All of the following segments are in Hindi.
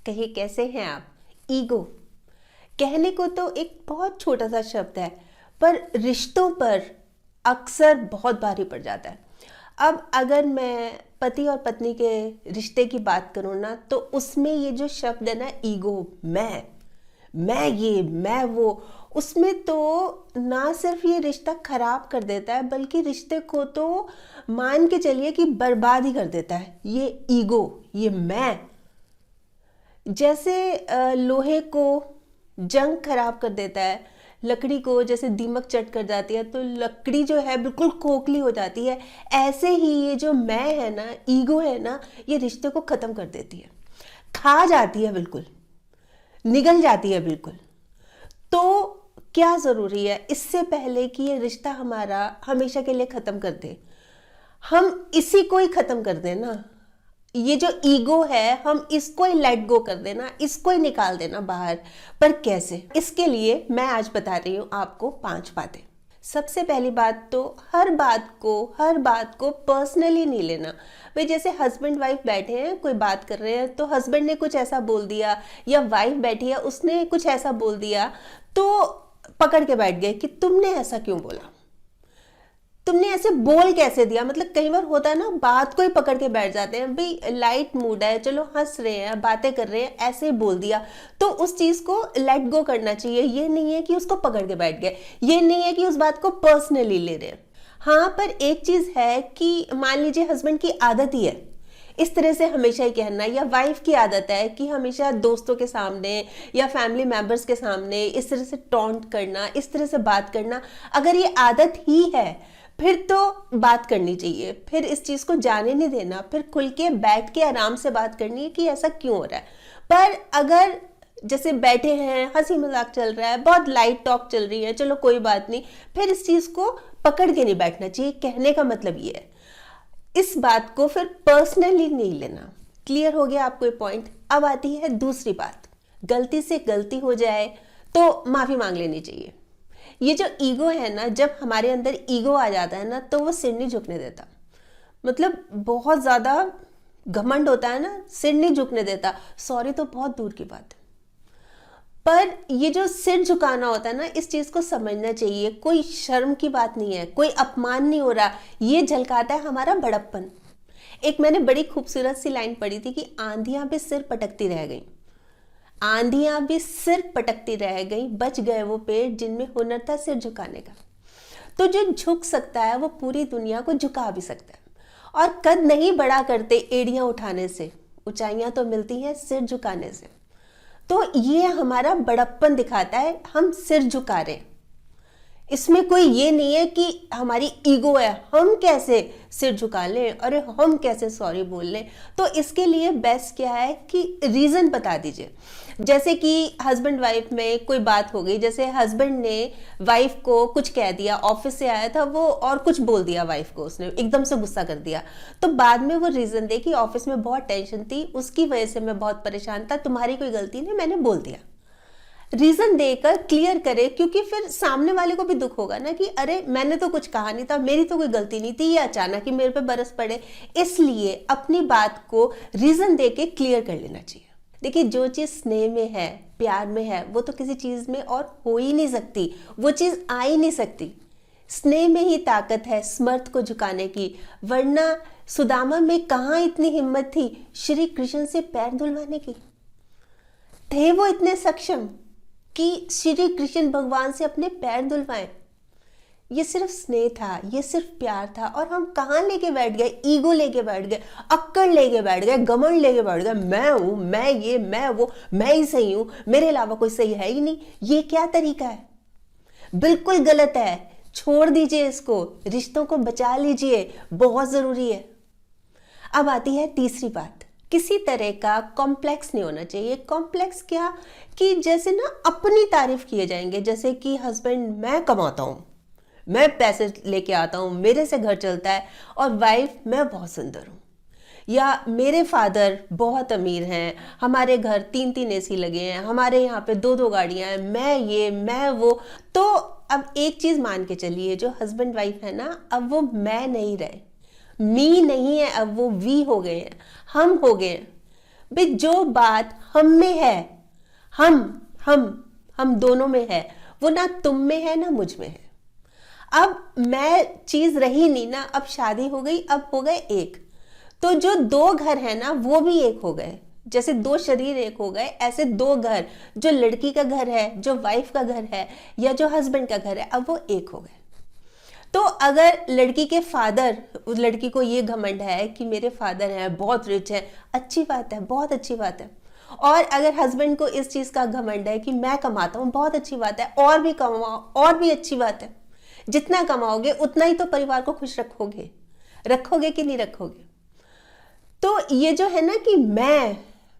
कहिए कैसे हैं आप। ईगो कहने को तो एक बहुत छोटा सा शब्द है, पर रिश्तों पर अक्सर बहुत भारी पड़ जाता है। अब अगर मैं पति और पत्नी के रिश्ते की बात करूँ ना, तो उसमें ये जो शब्द है ना, ईगो, मैं ये मैं वो, उसमें तो ना सिर्फ ये रिश्ता खराब कर देता है, बल्कि रिश्ते को तो मान के चलिए कि बर्बाद ही कर देता है। ये ईगो, ये मैं, जैसे लोहे को जंग खराब कर देता है, लकड़ी को जैसे दीमक चट कर जाती है तो लकड़ी जो है बिल्कुल खोखली हो जाती है, ऐसे ही ये जो मैं है ना, ईगो है ना, ये रिश्ते को ख़त्म कर देती है, खा जाती है, बिल्कुल निगल जाती है बिल्कुल। तो क्या ज़रूरी है, इससे पहले कि ये रिश्ता हमारा हमेशा के लिए ख़त्म कर दे, हम इसी को ही ख़त्म कर दें ना। ये जो ईगो है, हम इसको ही लेट गो कर देना, इसको ही निकाल देना बाहर। पर कैसे? इसके लिए मैं आज बता रही हूँ आपको 5 बातें। सबसे पहली बात तो हर बात को पर्सनली नहीं लेना। भाई जैसे हस्बैंड वाइफ बैठे हैं, कोई बात कर रहे हैं, तो हस्बैंड ने कुछ ऐसा बोल दिया या वाइफ बैठी है उसने कुछ ऐसा बोल दिया, तो पकड़ के बैठ गए कि तुमने ऐसा क्यों बोला, तुमने ऐसे बोल कैसे दिया। मतलब कई बार होता है ना, बात को ही पकड़ के बैठ जाते हैं, भाई लाइट मूड है, चलो हंस रहे हैं, बातें कर रहे हैं, ऐसे ही बोल दिया, तो उस चीज को लेट गो करना चाहिए। ये नहीं है कि उसको पकड़ के बैठ गए, ये नहीं है कि उस बात को पर्सनली ले रहे हैं। हाँ, पर एक चीज है कि मान लीजिए हस्बैंड की आदत ही है इस तरह से हमेशा ही कहना, या वाइफ की आदत है कि हमेशा दोस्तों के सामने या फैमिली मेंबर्स के सामने इस तरह से टॉन्ट करना, इस तरह से बात करना, अगर ये आदत ही है फिर तो बात करनी चाहिए, फिर इस चीज़ को जाने नहीं देना, फिर खुल के बैठ के आराम से बात करनी है कि ऐसा क्यों हो रहा है। पर अगर जैसे बैठे हैं, हंसी मजाक चल रहा है, बहुत लाइट टॉक चल रही है, चलो कोई बात नहीं, फिर इस चीज़ को पकड़ के नहीं बैठना चाहिए। कहने का मतलब ये है, इस बात को फिर पर्सनली नहीं लेना। क्लियर हो गया आपको ये पॉइंट। अब आती है दूसरी बात, गलती से गलती हो जाए तो माफ़ी मांग लेनी चाहिए। ये जो ईगो है ना, जब हमारे अंदर ईगो आ जाता है ना, तो वो सिर नहीं झुकने देता। मतलब बहुत ज़्यादा घमंड होता है ना, सिर नहीं झुकने देता। सॉरी तो बहुत दूर की बात है, पर ये जो सिर झुकाना होता है ना, इस चीज़ को समझना चाहिए। कोई शर्म की बात नहीं है, कोई अपमान नहीं हो रहा, ये झलकाता है हमारा बड़प्पन। एक मैंने बड़ी खूबसूरत सी लाइन पढ़ी थी कि आंधियां भी सिर पटकती रह गई, आंधियां भी सिर पटकती रह गई, बच गए वो पेड़ जिनमें हुनर था सिर झुकाने का। तो जो झुक सकता है वो पूरी दुनिया को झुका भी सकता है। और कद नहीं बड़ा करते एड़ियां उठाने से, ऊंचाइयां तो मिलती हैं सिर झुकाने से। तो ये हमारा बड़प्पन दिखाता है, हम सिर झुका रहे हैं। इसमें कोई ये नहीं है कि हमारी ईगो है, हम कैसे सिर झुका लें, अरे हम कैसे सॉरी बोल लें। तो इसके लिए बेस्ट क्या है कि रीज़न बता दीजिए। जैसे कि हस्बैंड वाइफ में कोई बात हो गई, जैसे हस्बैंड ने वाइफ को कुछ कह दिया, ऑफिस से आया था वो और कुछ बोल दिया वाइफ को, उसने एकदम से गुस्सा कर दिया, तो बाद में वो रीज़न दे कि ऑफिस में बहुत टेंशन थी, उसकी वजह से मैं बहुत परेशान था, तुम्हारी कोई गलती नहीं, मैंने बोल दिया। रीजन देकर क्लियर करे, क्योंकि फिर सामने वाले को भी दुख होगा ना कि अरे मैंने तो कुछ कहा नहीं था, मेरी तो कोई गलती नहीं थी, ये अचानक ही मेरे पे बरस पड़े। इसलिए अपनी बात को रीजन देके क्लियर कर लेना चाहिए। देखिए, जो चीज़ स्नेह में है, प्यार में है, वो तो किसी चीज़ में और हो ही नहीं सकती, वो चीज़ आ ही नहीं सकती। स्नेह में ही ताकत है समर्थ को झुकाने की, वरना सुदामा में कहाँ इतनी हिम्मत थी श्री कृष्ण से पैर धुलवाने की। थे वो इतने सक्षम कि श्री कृष्ण भगवान से अपने पैर धुलवाएं। ये सिर्फ स्नेह था, ये सिर्फ प्यार था, और हम कहाँ लेके बैठ गए, ईगो लेके बैठ गए, अक्कड़ लेके बैठ गए, घमंड लेके बैठ गए, मैं हूँ, मैं ये, मैं वो, मैं ही सही हूँ, मेरे अलावा कोई सही है ही नहीं। ये क्या तरीका है? बिल्कुल गलत है, छोड़ दीजिए इसको, रिश्तों को बचा लीजिए, बहुत ज़रूरी है। अब आती है तीसरी बात, किसी तरह का कॉम्प्लेक्स नहीं होना चाहिए। कॉम्प्लेक्स क्या कि जैसे ना अपनी तारीफ किए जाएंगे, जैसे कि हस्बैंड मैं कमाता हूँ, मैं पैसे लेके आता हूँ, मेरे से घर चलता है, और वाइफ मैं बहुत सुंदर हूँ, या मेरे फादर बहुत अमीर हैं, हमारे घर 3-3 एसी लगे हैं, हमारे यहाँ पे 2-2 गाड़ियाँ हैं, मैं ये मैं वो। तो अब एक चीज़ मान के चलिए, जो हस्बैंड वाइफ है ना, अब वो मैं नहीं रहे, मी नहीं है, अब वो वी हो गए हैं, हम हो गए हैं। भाई जो बात हम में है, हम दोनों में है, वो ना तुम में है ना मुझ में है। अब मैं चीज रही नहीं ना, अब शादी हो गई, अब हो गए एक। तो जो दो घर है ना वो भी एक हो गए, जैसे दो शरीर एक हो गए, ऐसे दो घर, जो लड़की का घर है, जो वाइफ का घर है, या जो हस्बैंड का घर है, अब वो एक हो गए। तो अगर लड़की के फादर, उस लड़की को ये घमंड है कि मेरे फादर हैं, बहुत रिच है, अच्छी बात है, बहुत अच्छी बात है। और अगर हस्बैंड को इस चीज का घमंड है कि मैं कमाता हूं, बहुत अच्छी बात है, और भी कमाओ, और भी अच्छी बात है। जितना कमाओगे उतना ही तो परिवार को खुश रखोगे, रखोगे कि नहीं रखोगे। तो ये जो है ना कि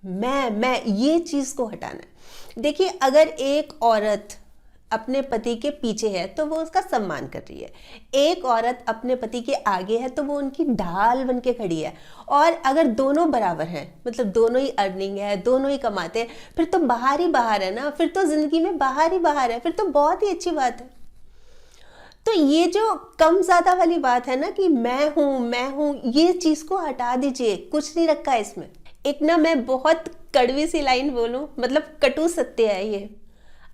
मैं ये चीज को हटाना है। देखिए, अगर एक औरत अपने पति के पीछे है तो वो उसका सम्मान कर रही है, एक औरत अपने पति के आगे है तो वो उनकी ढाल बन के खड़ी है। और अगर दोनों बराबर हैं, मतलब दोनों ही अर्निंग है, दोनों ही कमाते हैं, फिर तो बाहर ही बाहर है ना, फिर तो जिंदगी में बाहर ही बाहर है, फिर तो बहुत ही अच्छी बात है। तो ये जो कम ज्यादा वाली बात है ना कि मैं हूं, ये चीज को हटा दीजिए, कुछ नहीं रखा इसमें। एक ना मैं बहुत कड़वी सी लाइन बोलूं, मतलब कटु सत्य है ये,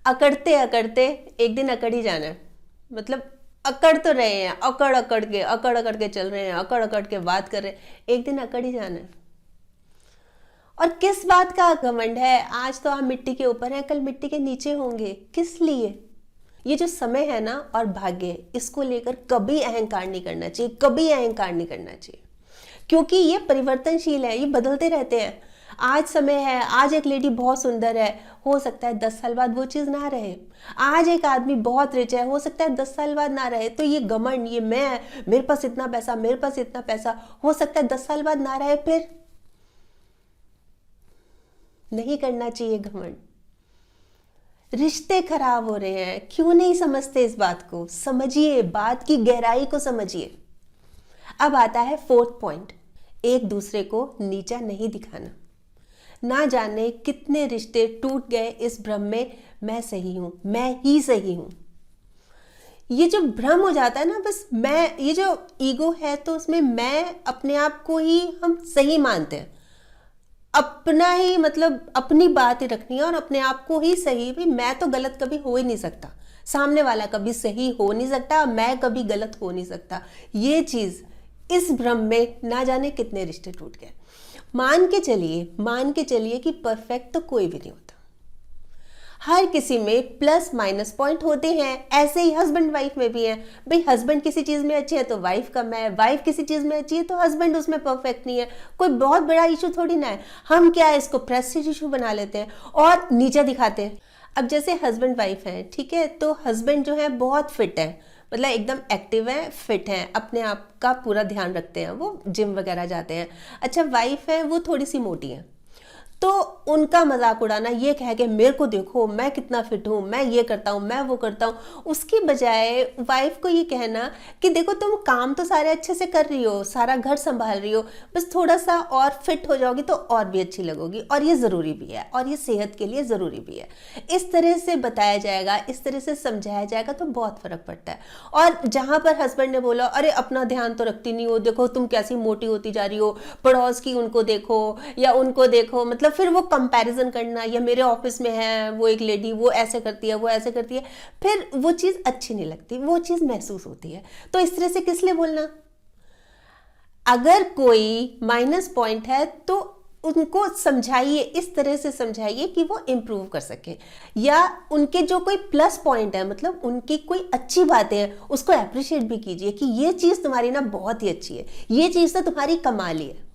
अकड़ते अकड़ते एक दिन अकड़ ही जाना है। मतलब अकड़ तो रहे हैं, अकड़ अकड़ के चल रहे हैं, अकड़ अकड़ के बात कर रहे हैं, एक दिन अकड़ ही जाना है। और किस बात का घमंड है, आज तो आप मिट्टी के ऊपर हैं, कल मिट्टी के नीचे होंगे, किस लिए। ये जो समय है ना और भाग्य, इसको लेकर कभी अहंकार नहीं करना चाहिए, कभी अहंकार नहीं करना चाहिए, क्योंकि ये परिवर्तनशील है, ये बदलते रहते हैं। आज समय है, आज एक लेडी बहुत सुंदर है, हो सकता है 10 साल बाद वो चीज ना रहे। आज एक आदमी बहुत रिच है, हो सकता है 10 साल बाद ना रहे। तो ये घमंड, ये मैं, मेरे पास इतना पैसा, मेरे पास इतना पैसा, हो सकता है 10 साल बाद ना रहे, फिर नहीं करना चाहिए घमंड। रिश्ते खराब हो रहे हैं, क्यों नहीं समझते इस बात को, समझिए, बात की गहराई को समझिए। अब आता है फोर्थ पॉइंट, एक दूसरे को नीचा नहीं दिखाना। ना जाने कितने रिश्ते टूट गए इस भ्रम में, मैं सही हूं, मैं ही सही हूं। ये जो भ्रम हो जाता है ना, बस मैं, ये जो ईगो है तो उसमें मैं अपने आप को ही हम सही मानते हैं, अपना ही, मतलब अपनी बात ही रखनी है और अपने आप को ही सही। भी मैं तो गलत कभी हो ही नहीं सकता, सामने वाला कभी सही हो नहीं सकता, मैं कभी गलत हो नहीं सकता। ये चीज, इस भ्रम में ना जाने कितने रिश्ते टूट गए। मान के चलिए कि परफेक्ट तो कोई भी नहीं होता, हर किसी में प्लस माइनस पॉइंट होते हैं। ऐसे ही हस्बैंड वाइफ में भी है। भाई हस्बैंड किसी चीज में अच्छे है तो वाइफ कम है, वाइफ किसी चीज में अच्छी है तो हस्बैंड उसमें परफेक्ट नहीं है। कोई बहुत बड़ा इशू थोड़ी ना है। हम क्या है, इसको प्रेस्टीज इशू बना लेते हैं और नीचा दिखाते हैं। अब जैसे हस्बैंड वाइफ है, ठीक है, तो हस्बैंड जो है बहुत फिट है, मतलब एकदम एक्टिव है, फिट है, अपने आप का पूरा ध्यान रखते हैं, वो जिम वगैरह जाते हैं। अच्छा, वाइफ है, वो थोड़ी सी मोटी है, तो उनका मजाक उड़ाना, ये कह के मेरे को देखो मैं कितना फिट हूँ, मैं ये करता हूँ, मैं वो करता हूँ, उसकी बजाय वाइफ को ये कहना कि देखो तुम काम तो सारे अच्छे से कर रही हो, सारा घर संभाल रही हो, बस थोड़ा सा और फिट हो जाओगी तो और भी अच्छी लगोगी, और ये ज़रूरी भी है, और ये सेहत के लिए ज़रूरी भी है। इस तरह से बताया जाएगा, इस तरह से समझाया जाएगा तो बहुत फर्क पड़ता है। और जहाँ पर हस्बैंड ने बोला अरे अपना ध्यान तो रखती नहीं हो, देखो तुम कैसी मोटी होती जा रही हो, पड़ोस की उनको देखो या उनको देखो, मतलब फिर वो कंपैरिजन करना, या मेरे ऑफिस में है वो एक लेडी, वो ऐसे करती है, वो ऐसे करती है, फिर वो चीज अच्छी नहीं लगती, वो चीज महसूस होती है। तो इस तरह से किस लिए बोलना। अगर कोई माइनस पॉइंट है तो उनको समझाइए, इस तरह से समझाइए कि वो इम्प्रूव कर सके, या उनके जो कोई प्लस पॉइंट है, मतलब उनकी कोई अच्छी बातें हैं, उसको अप्रिशिएट भी कीजिए कि ये चीज तुम्हारी ना बहुत ही अच्छी है, ये चीज तो तुम्हारी कमाल ही है।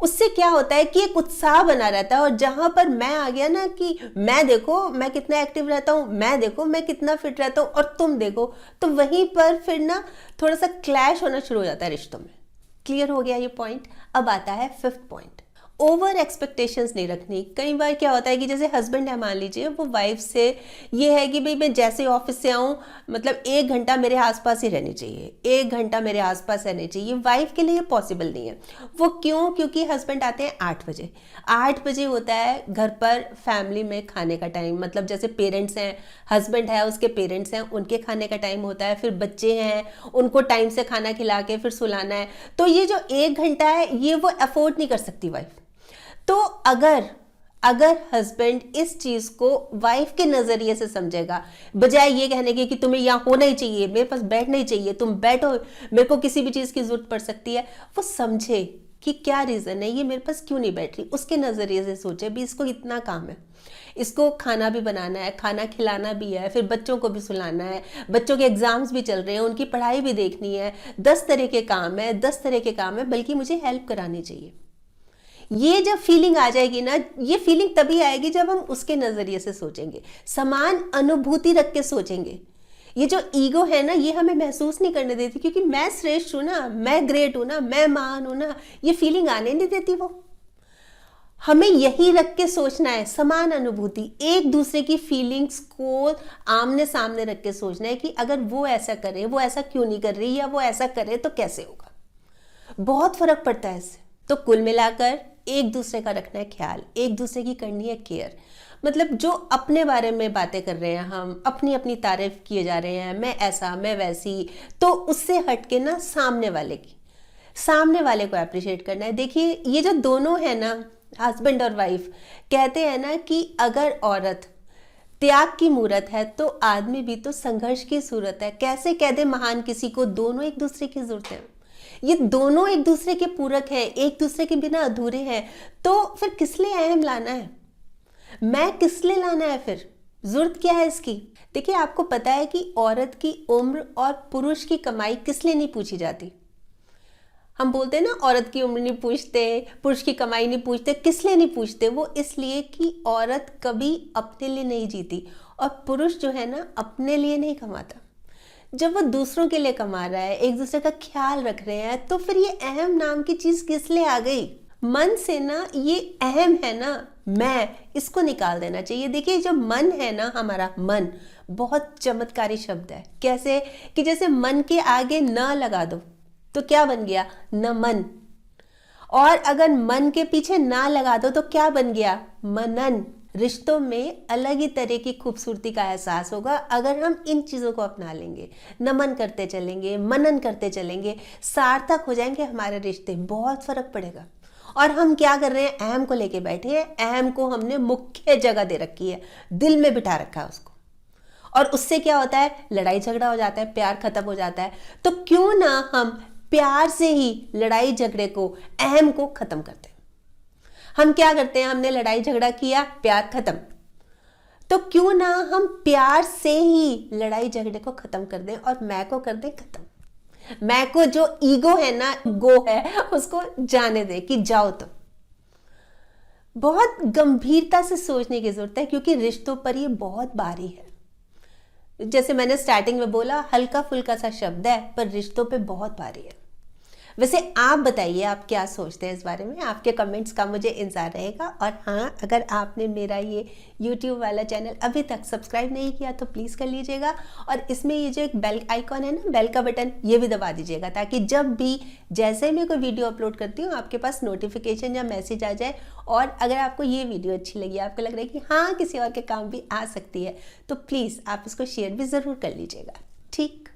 उससे क्या होता है कि एक उत्साह बना रहता है। और जहां पर मैं आ गया ना कि मैं देखो मैं कितना एक्टिव रहता हूं, मैं देखो मैं कितना फिट रहता हूं और तुम देखो, तो वहीं पर फिर ना थोड़ा सा क्लैश होना शुरू हो जाता है रिश्तों में। क्लियर हो गया ये पॉइंट। अब आता है फिफ्थ पॉइंट, ओवर एक्सपेक्टेशंस नहीं रखनी। कई बार क्या होता है कि जैसे हस्बैंड है, मान लीजिए, वो वाइफ से ये है कि भाई मैं जैसे ऑफिस से आऊँ, मतलब 1 घंटा मेरे आसपास ही रहनी चाहिए, 1 घंटा मेरे आसपास रहनी चाहिए। वाइफ के लिए पॉसिबल नहीं है। वो क्यों? क्योंकि हस्बैंड आते हैं 8 बजे। 8 बजे होता है घर पर फैमिली में खाने का टाइम, मतलब जैसे पेरेंट्स हैं, हस्बैंड है, उसके पेरेंट्स हैं, उनके खाने का टाइम होता है, फिर बच्चे हैं, उनको टाइम से खाना खिला के फिर सुलाना है। तो ये जो 1 घंटा है ये वो अफोर्ड नहीं कर सकती वाइफ। तो अगर अगर हस्बैंड इस चीज को वाइफ के नजरिए से समझेगा, बजाय ये कहने के कि तुम्हें यहाँ होना ही चाहिए, मेरे पास बैठना ही चाहिए, तुम बैठो, मेरे को किसी भी चीज की जरूरत पड़ सकती है, वो समझे कि क्या रीजन है, ये मेरे पास क्यों नहीं बैठ रही, उसके नजरिए से सोचे भी इसको इतना काम है, इसको खाना भी बनाना है, खाना खिलाना भी है, फिर बच्चों को भी सुलाना है, बच्चों के एग्जाम्स भी चल रहे हैं, उनकी पढ़ाई भी देखनी है, 10 तरह के काम है, 10 तरह के काम है, बल्कि मुझे हेल्प करानी चाहिए। ये जब फीलिंग आ जाएगी ना, ये फीलिंग तभी आएगी जब हम उसके नजरिए से सोचेंगे, समान अनुभूति रख के सोचेंगे। ये जो ईगो है ना, ये हमें महसूस नहीं करने देती, क्योंकि मैं श्रेष्ठ हूं ना, मैं ग्रेट हूं ना, मैं महान हूं ना, ये फीलिंग आने नहीं देती। वो हमें यही रख के सोचना है, समान अनुभूति, एक दूसरे की फीलिंग्स को आमने सामने रख के सोचना है कि अगर वो ऐसा करे, वो ऐसा क्यों नहीं कर रही, या वो ऐसा करे तो कैसे होगा। बहुत फर्क पड़ता है इससे। तो कुल मिलाकर एक दूसरे का रखना है ख्याल, एक दूसरे की करनी है केयर। मतलब जो अपने बारे में बातें कर रहे हैं, हम अपनी अपनी तारीफ किए जा रहे हैं, मैं ऐसा, मैं वैसी, तो उससे हट के ना सामने वाले को अप्रिशिएट करना है। देखिए, ये जो दोनों है ना, हस्बैंड और वाइफ, कहते हैं ना कि अगर औरत त्याग की मूरत है तो आदमी भी तो संघर्ष की सूरत है। कैसे कह दे महान किसी को, दोनों एक दूसरे की जरूरत है, ये दोनों एक दूसरे के पूरक हैं, एक दूसरे के बिना अधूरे हैं। तो फिर किस लिए अहम लाना है, मैं किस लिए लाना है, फिर जरूरत क्या है इसकी। देखिए, आपको पता है कि औरत की उम्र और पुरुष की कमाई किस लिए नहीं पूछी जाती। हम बोलते हैं ना, औरत की उम्र नहीं पूछते, पुरुष की कमाई नहीं पूछते, किस लिए नहीं पूछते। वो इसलिए कि औरत कभी अपने लिए नहीं जीती, और पुरुष जो है ना, अपने लिए नहीं कमाता। जब वो दूसरों के लिए कमा रहा है, एक दूसरे का ख्याल रख रहे हैं, तो फिर ये अहम नाम की चीज किस लिए आ गई। मन से ना, ये अहम है ना, मैं, इसको निकाल देना चाहिए। देखिए, जो मन है ना, हमारा मन बहुत चमत्कारी शब्द है। कैसे कि जैसे मन के आगे न लगा दो तो क्या बन गया, नमन। और अगर मन के पीछे ना लगा दो तो क्या बन गया, मनन। रिश्तों में अलग ही तरह की खूबसूरती का एहसास होगा अगर हम इन चीज़ों को अपना लेंगे, नमन करते चलेंगे, मनन करते चलेंगे, सार्थक हो जाएंगे हमारे रिश्ते, बहुत फर्क पड़ेगा। और हम क्या कर रहे हैं, अहम को लेके बैठे हैं, अहम को हमने मुख्य जगह दे रखी है, दिल में बिठा रखा है उसको, और उससे क्या होता है, लड़ाई झगड़ा हो जाता है, प्यार खत्म हो जाता है। तो क्यों ना हम प्यार से ही लड़ाई झगड़े को, अहम को खत्म करते हैं। हम क्या करते हैं, हमने लड़ाई झगड़ा किया, प्यार खत्म, तो क्यों ना हम प्यार से ही लड़ाई झगड़े को खत्म कर दें और मैं को कर दें खत्म। मैं को जो ईगो है ना, गो है, उसको जाने दे कि जाओ। तो बहुत गंभीरता से सोचने की जरूरत है, क्योंकि रिश्तों पर ये बहुत भारी है। जैसे मैंने स्टार्टिंग में बोला, हल्का फुल्का सा शब्द है, पर रिश्तों पे बहुत भारी है। वैसे आप बताइए, आप क्या सोचते हैं इस बारे में, आपके कमेंट्स का मुझे इंतजार रहेगा। और हाँ, अगर आपने मेरा ये YouTube वाला चैनल अभी तक सब्सक्राइब नहीं किया तो प्लीज़ कर लीजिएगा, और इसमें ये जो एक बेल आइकॉन है ना, बेल का बटन, ये भी दबा दीजिएगा, ताकि जब भी, जैसे मैं कोई वीडियो अपलोड करती हूँ, आपके पास नोटिफिकेशन या मैसेज आ जाए। और अगर आपको ये वीडियो अच्छी लगी, आपको लग रहा है कि हाँ, किसी और के काम भी आ सकती है, तो प्लीज़ आप इसको शेयर भी ज़रूर कर लीजिएगा। ठीक।